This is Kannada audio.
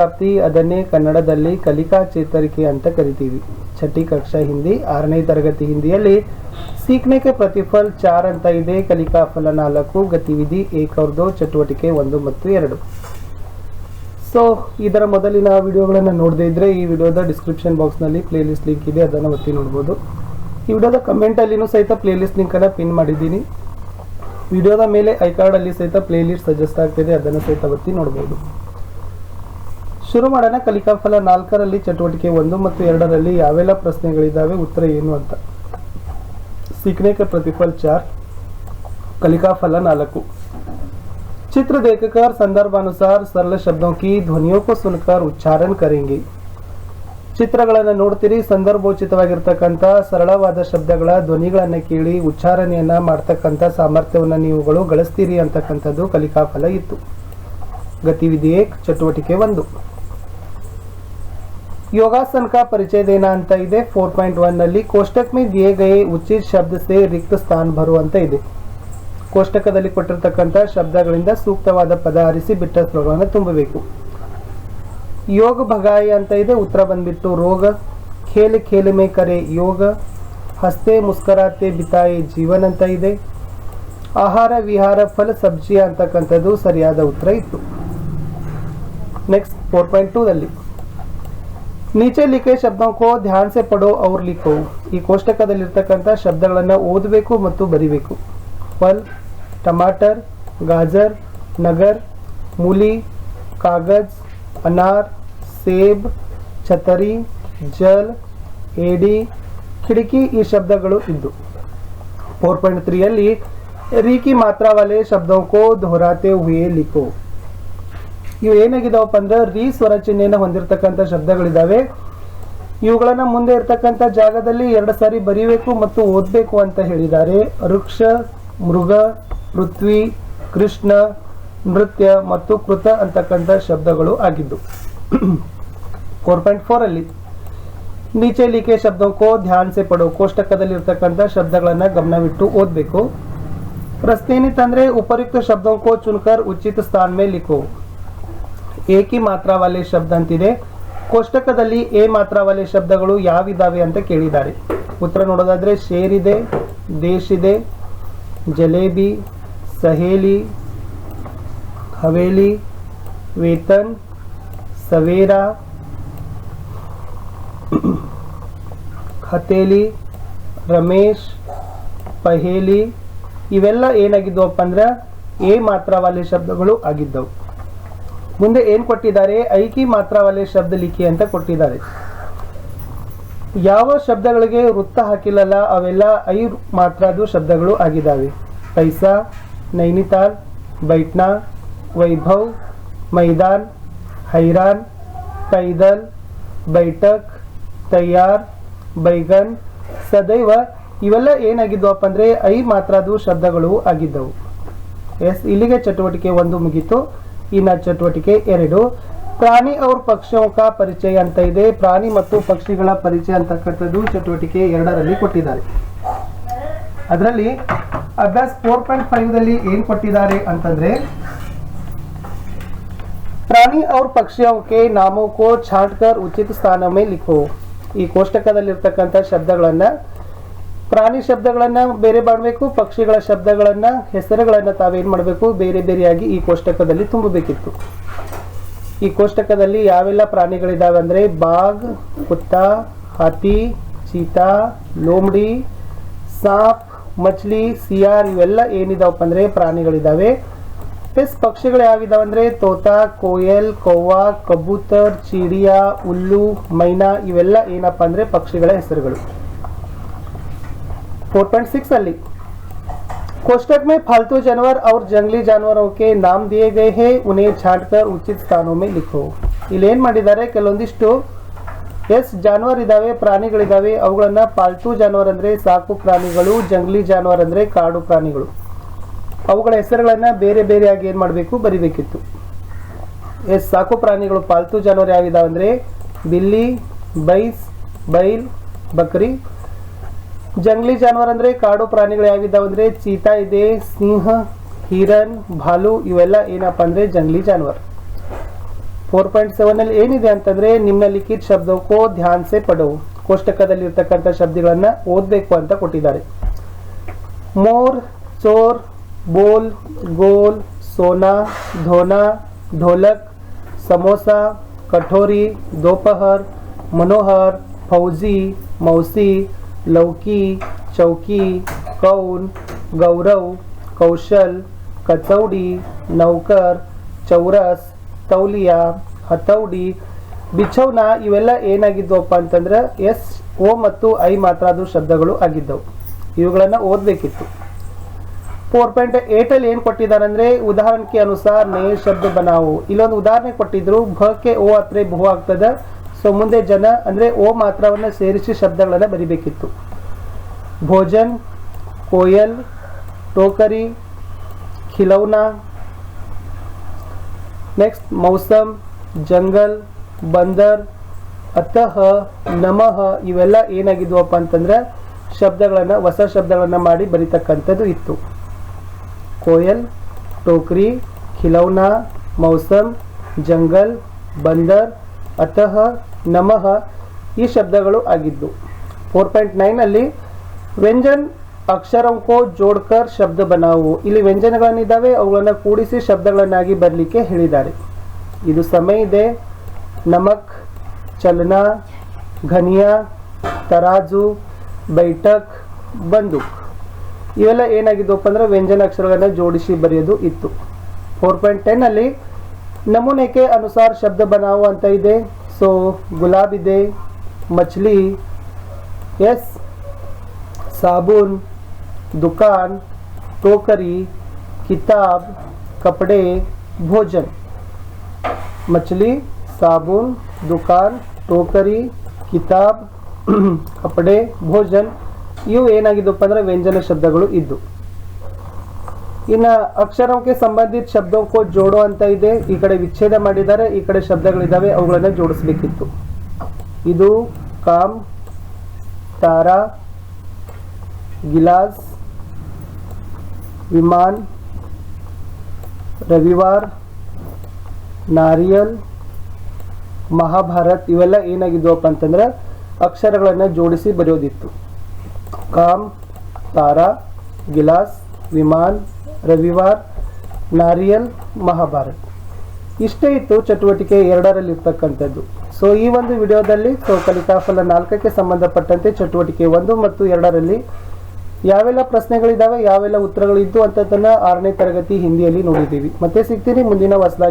ಪ್ರಾಪ್ತಿ ಅದನ್ನೇ ಕನ್ನಡದಲ್ಲಿ ಕಲಿಕಾ ಚೇತರಿಕೆ ಅಂತ ಕರಿತೀವಿ. ಛठी ಕಕ್ಷಾ ಹಿಂದಿ 6ನೇ ತರಗತಿ ಹಿಂದಿಯಲ್ಲಿ सीखने के प्रतिफल 4 ಅಂತ ಇದೆ. ಕಲಿಕಾ ಫಲ 4, ಗತಿವಿಧಿ 1 और 2, ಚಟುವಟಿಕೆ 1 ಮತ್ತು 2. ಸೊ ಇದರ ಮೊದಲಿನ ವಿಡಿಯೋಗಳನ್ನು ನೋಡದೇ ಇದ್ರೆ ಈ ವಿಡಿಯೋದ ಡಿಸ್ಕ್ರಿಪ್ಷನ್ ಬಾಕ್ಸ್ನಲ್ಲಿ ಪ್ಲೇ ಲಿಸ್ಟ್ ಲಿಂಕ್ ಇದೆ, ಅದನ್ನು ಒತ್ತಿ ನೋಡ್ಬೋದು. ಈ ವಿಡಿಯೋದ ಕಮೆಂಟಲ್ಲಿನೂ ಸಹಿತ ಪ್ಲೇ ಲಿಸ್ಟ್ ಲಿಂಕನ್ನು ಪಿನ್ ಮಾಡಿದ್ದೀನಿ. ವಿಡಿಯೋದ ಮೇಲೆ ಐ ಕಾರ್ಡಲ್ಲಿ ಸಹಿತ ಪ್ಲೇ ಲಿಸ್ಟ್ ಸಜೆಸ್ಟ್ ಆಗ್ತಿದೆ, ಅದನ್ನು ಸಹಿತ ಒತ್ತಿ ನೋಡ್ಬೋದು. ಶುರು ಮಾಡೋಣ. ಕಲಿಕಾ ಫಲ 4ರಲ್ಲಿ ಚಟುವಟಿಕೆ 1 ಮತ್ತು 2ರಲ್ಲಿ ಯಾವೆಲ್ಲ ಪ್ರಶ್ನೆಗಳಿದ್ದಾವೆ, ಉತ್ತರ ಏನು ಅಂತ. सीखने के प्रतिफल 4, कलिका फल 4. चित्र देखकर संदर्भानुसार सरल शब्दों की ध्वनियों को सुनकर उच्चारण करेंगे. ಚಿತ್ರಗಳನ್ನು ನೋಡ್ತೀರಿ, ಸಂದರ್ಭೋಚಿತವಾಗಿರ್ತಕ್ಕಂಥ ಸರಳವಾದ ಶಬ್ದಗಳ ಧ್ವನಿಗಳನ್ನು ಕೇಳಿ ಉಚ್ಚಾರಣೆಯನ್ನ ಮಾಡ್ತಕ್ಕಂಥ ಸಾಮರ್ಥ್ಯವನ್ನು ನೀವುಗಳು ಗಳಿಸ್ತೀರಿ ಅಂತಕ್ಕಂಥದ್ದು ಕಲಿಕಾ ಫಲ ಇತ್ತು. ಗತಿವಿಧಿ 1, ಚಟುವಟಿಕೆ 1. योगासन का परिचय देना ಅಂತ ಇದೆ. 4.1 ನಲ್ಲಿ ಕೋಷ್ಟಕ में दिए गए उचित शब्द से रिक्त स्थान भरो ಅಂತ ಇದೆ. ಕೋಷ್ಟಕದಲ್ಲಿ ಕೊಟ್ಟಿರತಕ್ಕಂಥ ಶಬ್ದಗಳಿಂದ ಸೂಕ್ತವಾದ ಪದ ಆರಿಸಿ ಬಿಟ್ಟ ಸ್ಥಳಗಳನ್ನು ತುಂಬಬೇಕು. ಯೋಗ ಭಗಾಯ ಅಂತ ಇದೆ, ಉತ್ತರ ಬಂದ್ಬಿಟ್ಟು ರೋಗ. ಖೇಲ್ ಖೇಲ್ ಮೇ ಕರೆ ಯೋಗ. ಹಸ್ತೆ ಮುಸ್ಕರಾತೆ ಬಿತಾಯೆ ಜೀವನ್ ಅಂತ ಇದೆ. ಆಹಾರ ವಿಹಾರ ಫಲ ಸಬ್ಜಿ ಅಂತಕ್ಕಂಥದ್ದು ಸರಿಯಾದ ಉತ್ತರ ಇತ್ತು. ನೆಕ್ಸ್ಟ್ 4.2 ದಲ್ಲಿ नीचे लिखे शब्दों को ध्यान से पढ़ो और लिखो. ಈ ಕೋಷ್ಟಕದಲ್ಲಿರ್ತಕ್ಕಂಥ ಶಬ್ದಗಳನ್ನು ಓದಬೇಕು ಮತ್ತು ಬರಿಬೇಕು. ಫಲ್, ಟಮಾಟರ್, ಗಾಜರ್, ನಗರ್, मूली, कागज, अनार, सेब, छतरी, जल, एडी, खिड़की ಈ ಶಬ್ದಗಳು ಇದ್ದು. 4.3 ಯಲ್ಲಿ री की मात्रा वाले शब्दों को दोहराते हुए लिखो. ಇವು ಏನಾಗಿದಾವಪ್ಪ ಅಂದ್ರೆ ರೀ ಸ್ವರ ಚಿಹ್ನೆಯನ್ನು ಹೊಂದಿರತಕ್ಕಂಥ ಶಬ್ದಗಳಿದಾವೆ. ಇವುಗಳನ್ನ ಮುಂದೆ ಇರ್ತಕ್ಕಂಥ ಜಾಗದಲ್ಲಿ 2 ಸಾರಿ ಬರೀಬೇಕು ಮತ್ತು ಓದಬೇಕು ಅಂತ ಹೇಳಿದ್ದಾರೆ. ವೃಕ್ಷ, ಮೃಗ, ಪೃಥ್ವಿ, ಕೃಷ್ಣ, ನೃತ್ಯ ಮತ್ತು ಕೃತ ಅಂತಕ್ಕಂಥ ಶಬ್ದಗಳು ಆಗಿದ್ದು. 4.4 ಅಲ್ಲಿ ನೀಚೆ ಲಿಖೆ ಶಬ್ದೋं को ध्यान से पढ़ो. ಕೋಷ್ಟಕದಲ್ಲಿ ಇರ್ತಕ್ಕಂಥ ಶಬ್ದಗಳನ್ನ ಗಮನವಿಟ್ಟು ಓದಬೇಕು. ಪ್ರಶ್ನೆ ಏನಿತ್ತಂದ್ರೆ ಉಪಯುಕ್ತ ಶಬ್ದों को चुनकर उचित स्थान में लिखो. ಏಕಿ ಮಾತ್ರ ವಾಲೆ ಶಬ್ದ ಅಂತಿದೆ. ಕೋಷ್ಟಕದಲ್ಲಿ ಎ ಮಾತ್ರ ವಾಲೆ ಶಬ್ದಗಳು ಯಾವಿದಾವೆ ಅಂತ ಕೇಳಿದ್ದಾರೆ. ಉತ್ತರ ನೋಡೋದಾದ್ರೆ ಶೇರ್ ಇದೆ, ದೇಶ್ ಇದೆ, ಜಲೇಬಿ, ಸಹೇಲಿ, ಹವೇಲಿ, ವೇತನ್, ಸವೇರಾ, ಹತೇಲಿ, ರಮೇಶ್, ಪಹೇಲಿ ಇವೆಲ್ಲ ಏನಾಗಿದ್ದವಪ್ಪ ಅಂದ್ರೆ ಎ ಮಾತ್ರ ವಾಲೆ ಶಬ್ದಗಳು ಆಗಿದ್ದವು. ಮುಂದೆ ಏನ್ ಕೊಟ್ಟಿದ್ದಾರೆ, ಐಕಿ ಮಾತ್ರ ವಾಲೆ ಶಬ್ದ ಲಿಖಿ ಅಂತ ಕೊಟ್ಟಿದ್ದಾರೆ. ಯಾವ ಶಬ್ದಗಳಿಗೆ ವೃತ್ತ ಹಾಕಿಲ್ಲಲ್ಲ ಅವೆಲ್ಲ ಐ ಮಾತ್ರದು ಶಬ್ದಗಳು ಆಗಿದ್ದಾವೆ. ಪೈಸಾ, ನೈನಿತಾಲ್, ಬೈಟ್ನಾ, ವೈಭವ್, ಮೈದಾನ್, ಹೈರಾನ್, ಪೈದಲ್, ಬೈಠಕ್, ತಯ್ಯಾರ್, ಬೈಗನ್, ಸದೈವ ಇವೆಲ್ಲ ಏನಾಗಿದ್ವಪ್ಪ ಅಂದ್ರೆ ಐ ಮಾತ್ರದು ಶಬ್ದಗಳು ಆಗಿದ್ದವು. ಎಸ್, ಇಲ್ಲಿಗೆ ಚಟುವಟಿಕೆ 1 ಮುಗೀತು. ಇನ್ನ ಚಟುವಟಿಕೆ 2 ಪ್ರಾಣಿ और ಪಕ್ಷಿयों का ಪರಿಚಯ ಅಂತ ಇದೆ. ಪ್ರಾಣಿ ಮತ್ತು ಪಕ್ಷಿಗಳ ಪರಿಚಯ ಅಂತಕ್ಕಂಥದ್ದು ಚಟುವಟಿಕೆ 2ರಲ್ಲಿ ಕೊಟ್ಟಿದ್ದಾರೆ. ಅದರಲ್ಲಿ ಅಭ್ಯಾಸ 4.5 ದಲ್ಲಿ ಏನ್ ಕೊಟ್ಟಿದ್ದಾರೆ ಅಂತಂದ್ರೆ ಪ್ರಾಣಿ और पक्षियों के नामों को छांटकर उचित स्थान में लिखो. ಈ ಕೋಷ್ಟಕದಲ್ಲಿರ್ತಕ್ಕಂಥ ಶಬ್ದಗಳನ್ನ ಪ್ರಾಣಿ ಶಬ್ದಗಳನ್ನ ಬೇರೆ ಮಾಡಬೇಕು, ಪಕ್ಷಿಗಳ ಶಬ್ದಗಳನ್ನ ಹೆಸರುಗಳನ್ನ ತಾವೇನ್ ಮಾಡಬೇಕು ಬೇರೆ ಬೇರೆಯಾಗಿ ಈ ಕೋಷ್ಟಕದಲ್ಲಿ ತುಂಬಬೇಕಿತ್ತು. ಈ ಕೋಷ್ಟಕದಲ್ಲಿ ಯಾವೆಲ್ಲ ಪ್ರಾಣಿಗಳಿದಾವೆ ಅಂದ್ರೆ ಬಾಗ್, ಕುತ್ತ, ಹಾತಿ, ಚೀತಾ, ಲೋಮಡಿ, ಸಾಪ್, ಮಚ್ಲಿ, ಸಿಯಾರ್ ಇವೆಲ್ಲ ಏನಿದಾವಪ್ಪ ಅಂದ್ರೆ ಪ್ರಾಣಿಗಳಿದಾವೆ. ಪ್ಲಸ್ ಪಕ್ಷಿಗಳು ಯಾವಿದಾವೆ ಅಂದ್ರೆ ತೋತಾ, ಕೋಯಲ್, ಕೌವಾ, ಕಬೂತರ್, ಚಿಡಿಯಾ, ಉಲ್ಲು, ಮೈನಾ ಇವೆಲ್ಲ ಏನಪ್ಪಾ ಅಂದ್ರೆ ಪಕ್ಷಿಗಳ ಹೆಸರುಗಳು. 4.6 ಅಲ್ಲಿ कोष्टक में फालतू जानवर और जंगली जानवरों के नाम दिए गए हैं, उन्हें छांटकर उचित स्थानों में लिखो. ಇಲ್ಲಿ ಏನ್ ಮಾಡಿದ್ದಾರೆ, ಕೆಲವೊಂದಿಷ್ಟು ಜಾನುವಾರು ಇದಾವೆ, ಪ್ರಾಣಿಗಳಿದಾವೆ. ಅವುಗಳನ್ನ ಪಾಲ್ತು ಜಾನುವಾರು ಅಂದ್ರೆ ಸಾಕು ಪ್ರಾಣಿಗಳು, ಜಂಗಲಿ ಜಾನುವಾರು ಅಂದ್ರೆ ಕಾಡು ಪ್ರಾಣಿಗಳು. ಅವುಗಳ ಹೆಸರುಗಳನ್ನ ಬೇರೆ ಬೇರೆಯಾಗಿ ಏನ್ ಮಾಡಬೇಕು ಬರಿಬೇಕಿತ್ತು. ಸಾಕು ಪ್ರಾಣಿಗಳು ಪಾಲ್ತು ಜಾನುವಾರು ಯಾವಿದಾವೆ ಅಂದ್ರೆ ಬಿಲ್ಲಿ, ಬೈಸ್, ಬೈಲ್, ಬಕ್ರಿ. जंगली जानवर ಅಂದ್ರೆ ಕಾಡು ಪ್ರಾಣಿಗಳು ಯಾವಿದಾವೆ ಅಂದ್ರೆ ಚೀತಾ ಇದೆ, ಸಿಂಹ, ಹಿರನ್, ಭಾಲು ಇವೆಲ್ಲ ಏನಪ್ಪಾ ಅಂದ್ರೆ ಜಂಗಲಿ ಜಾನುವಾರು. 4.7 ಅಲ್ಲಿ ಏನಿದೆ ಅಂತಂದ್ರೆ ನಿಮ್ನಲಿಖಿತ ಶಬ್ದಕ್ಕೋ ಧ್ಯಾನ್ ಸೆ ಪಢೋ, ಕೋಷ್ಟಕದಲ್ಲಿ ಇರ್ತಕ್ಕಂಥ ಶಬ್ದಗಳನ್ನ ಓದಬೇಕು ಅಂತ ಕೊಟ್ಟಿದ್ದಾರೆ. ಮೋರ್, ಚೋರ್, ಬೋಲ್, ಗೋಲ್, ಸೋನಾ, ಧೋನಾ, ढोलक, समोसा, कठोरी, दोपहर, मनोहर, फौजी, मौसी, लौकी, चौकी, कौन, गौरव, कौशल, कचौड़ी, नौकर, चौरस, तौलिया, हथौड़ी, ಬಿಛೌನಾ ಇವೆಲ್ಲ ಏನಾಗಿದ್ವಪ್ಪ ಅಂತಂದ್ರೆ ಎಸ್ ಓ ಮತ್ತು ಐ ಮಾತ್ರ ಅದು ಶಬ್ದಗಳು ಆಗಿದ್ದವು. ಇವುಗಳನ್ನ ಓದಬೇಕಿತ್ತು. 4.8 ಅಲ್ಲಿ ಏನು ಕೊಟ್ಟಿದ್ದಾರೆ ಅಂದ್ರೆ ಉದಾಹರಣೆ ಕೆ ಅನುಸಾರ ನಯ ಶಬ್ದ ಬನಾವು. ಇಲ್ಲೊಂದು ಉದಾಹರಣೆ ಕೊಟ್ಟಿದ್ರು, ಭಕ್ಕೆ ಓ ಅತ್ರೆ ಬಹು ಆಗ್ತದ. ಸೊ ಮುಂದೆ ಜನ ಅಂದ್ರೆ ಓ ಮಾತ್ರವನ್ನ ಸೇರಿಸಿ ಶಬ್ದಗಳನ್ನ ಬರಿಬೇಕಿತ್ತು. ಭೋಜನ್, ಕೋಯಲ್, ಟೋಕರಿ, ಖಿಲೌನಾ, ನೆಕ್ಸ್ಟ್ ಮೌಸಮ್, ಜಂಗಲ್, ಬಂದರ್, ಅತಃ, ನಮಃ ಇವೆಲ್ಲ ಏನಾಗಿದ್ವಪ್ಪ ಅಂತಂದ್ರೆ ಶಬ್ದಗಳನ್ನ ಹೊಸ ಶಬ್ದಗಳನ್ನ ಮಾಡಿ ಬರಿತಕ್ಕಂಥದ್ದು ಇತ್ತು. ಕೋಯಲ್, ಟೋಕರಿ, ಖಿಲೌನಾ, ಮೌಸಮ್, ಜಂಗಲ್, ಬಂದರ್, ಅತಃ, ನಮಃ ಈ ಶಬ್ದಗಳು ಆಗಿದ್ದು. 4.9 ಅಲ್ಲಿ ವ್ಯಂಜನ್ ಅಕ್ಷರಂಕೋ ಜೋಡ್ಕರ್ ಶಬ್ದ ಬನಾವು. ಇಲ್ಲಿ ವ್ಯಂಜನಗಳನ್ನಿದ್ದಾವೆ, ಅವುಗಳನ್ನ ಕೂಡಿಸಿ ಶಬ್ದಗಳನ್ನಾಗಿ ಬರಲಿಕ್ಕೆ ಹೇಳಿದ್ದಾರೆ. ಇದು ಸಮಯ ಇದೆ, ನಮಕ್, ಚಲನಾ, ಘನಿಯಾ, ತರಾಜು, ಬೈಠಕ್, ಬಂದೂಕ್ ಇವೆಲ್ಲ ಏನಾಗಿದ್ದವಪ್ಪ ಅಂದ್ರೆ ವ್ಯಂಜನ ಅಕ್ಷರಗಳನ್ನ ಜೋಡಿಸಿ ಬರೆಯೋದು ಇತ್ತು. 4.10 ಅಲ್ಲಿ ನಮೂನೆಗೆ ಅನುಸಾರ ಶಬ್ದ ಬನಾವು ಅಂತ ಇದೆ. ಸೊ ಗುಲಾಬ್ ಇದೆ, ಮछली, ಎಸ್, ಸಾಬೂನ್, ದುಕಾನ್, ಟೋಕರಿ, ಕಿತಾಬ್, ಕಪಡೆ, ಭೋಜನ್. मछली, साबुन, दुकान, टोकरी, किताब, कपड़े, भोजन ಇವು ಏನಾಗಿದ್ದಪ್ಪ ಅಂದ್ರೆ ವ್ಯಂಜನ ಶಬ್ದಗಳು ಇದ್ದು. ಇನ್ನ ಅಕ್ಷರಕ್ಕೆ ಸಂಬಂಧಿತ ಶಬ್ದಕ್ಕೂ ಜೋಡೋ ಅಂತ ಇದೆ. ಈ ಕಡೆ ವಿಚ್ಛೇದ ಮಾಡಿದ್ದಾರೆ, ಈ ಕಡೆ ಶಬ್ದಗಳಿದ್ದಾವೆ, ಅವುಗಳನ್ನ ಜೋಡಿಸಬೇಕಿತ್ತು. ಇದು ಕಾಮ್, ತಾರಾ, ಗಿಲಾಸ್, ವಿಮಾನ್, ರವಿವಾರ್, ನಾರಿಯಲ್, ಮಹಾಭಾರತ್ ಇವೆಲ್ಲ ಏನಾಗಿದ್ವಪ್ಪ ಅಂತಂದ್ರೆ ಅಕ್ಷರಗಳನ್ನ ಜೋಡಿಸಿ ಬರೆಯೋದಿತ್ತು. ಕಾಮ್, ತಾರಾ, ಗಿಲಾಸ್, ವಿಮಾನ್, ರವಿವಾರ್, ನಾರಿಯಲ್, ಮಹಾಭಾರತ್ ಇಷ್ಟೇ ಇತ್ತು ಚಟುವಟಿಕೆ 2ರಲ್ಲಿ ಇರ್ತಕ್ಕಂಥದ್ದು. ಸೊ ಈ ಒಂದು ವಿಡಿಯೋದಲ್ಲಿ ಕಲಿಕಾಫಲ 4ಕ್ಕೆ ಸಂಬಂಧಪಟ್ಟಂತೆ ಚಟುವಟಿಕೆ 1 ಮತ್ತು 2ರಲ್ಲಿ ಯಾವೆಲ್ಲ ಪ್ರಶ್ನೆಗಳಿದ್ದಾವೆ, ಯಾವೆಲ್ಲ ಉತ್ತರಗಳಿದ್ದು ಅಂತದನ್ನ 6ನೇ ತರಗತಿ ಹಿಂದಿಯಲ್ಲಿ ನೋಡಿದ್ದೀವಿ. ಮತ್ತೆ ಸಿಗ್ತೀನಿ ಮುಂದಿನ ಹೊಸದಾಗಿ